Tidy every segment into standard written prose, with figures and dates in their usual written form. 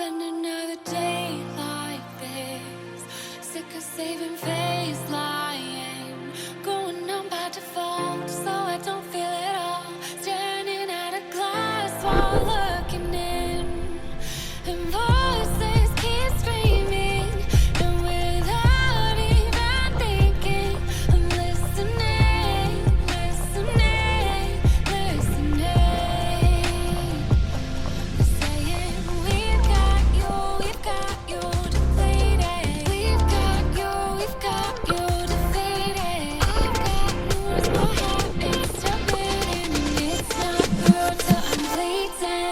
spend another day like this. Sick of saving face lying, going on by default, so I don't feel it all. Staring at a glass wall, looking in, and voices keep screaming, and without even thinking, I'm listening, listening, listening. Saying we've got you defeated. We've got you defeated. I've got yours, my heart is still beating, and it's not through till I'm bleeding.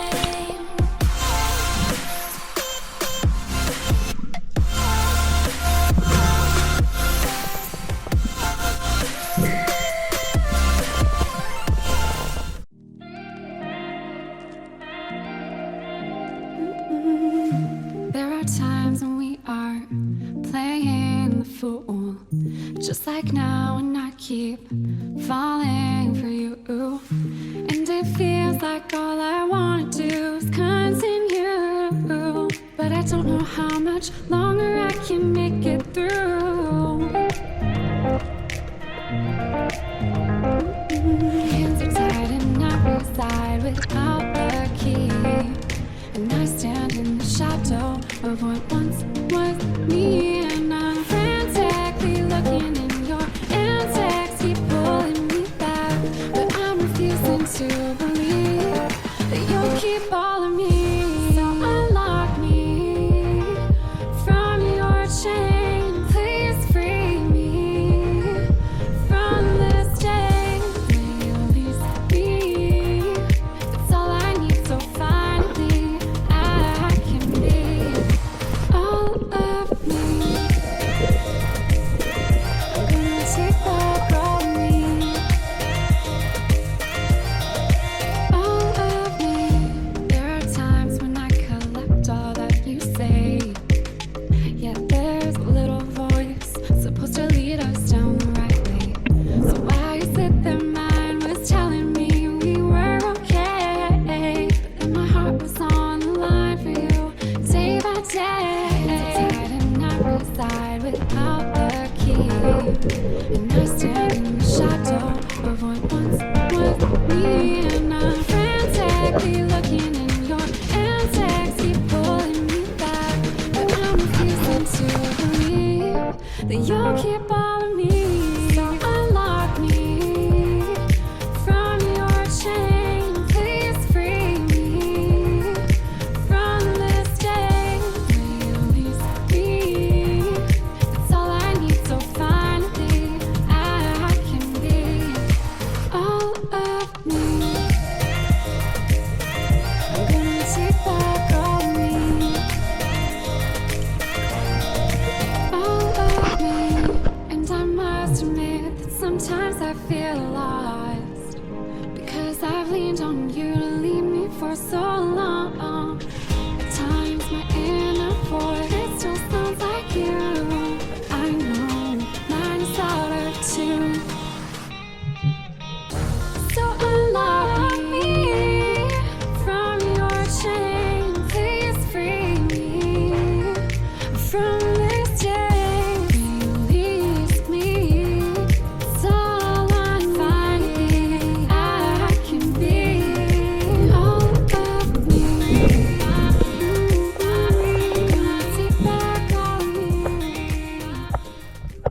There are times when we are playing the fool, just like now, and I keep falling for you. And it feels like all I wanna do is continue, but I don't know how much longer I can make it through. Hands are tied and I reside without the key, and I stand in the shadow of what once was me. And I'm frantically looking, and your antics keep pulling me back, but I'm refusing to believe that you'll keep all of me. So unlock me from your chain, please free me from this chain. Release me, that's all I need, so finally I can be all of me. I'm gonna take back all of me, all of me. There are times when I collect all that you say, yet there's a little voice supposed to lead us down the right way. So why is it that mine was telling me we were okay, but then my heart was on the line for you day by day? Tied and I reside without the key, and I stand in the shadow of what once was me. And I'm frantically looking, and your antics keep pulling me back, but I'm refusing to believe that you'll keep all of me. So unlock me from your chain, please free me from this chain. Release me, that's all I need, so finally I can be all of me. I'm gonna take back all of me, all of me. And I must admit that sometimes I feel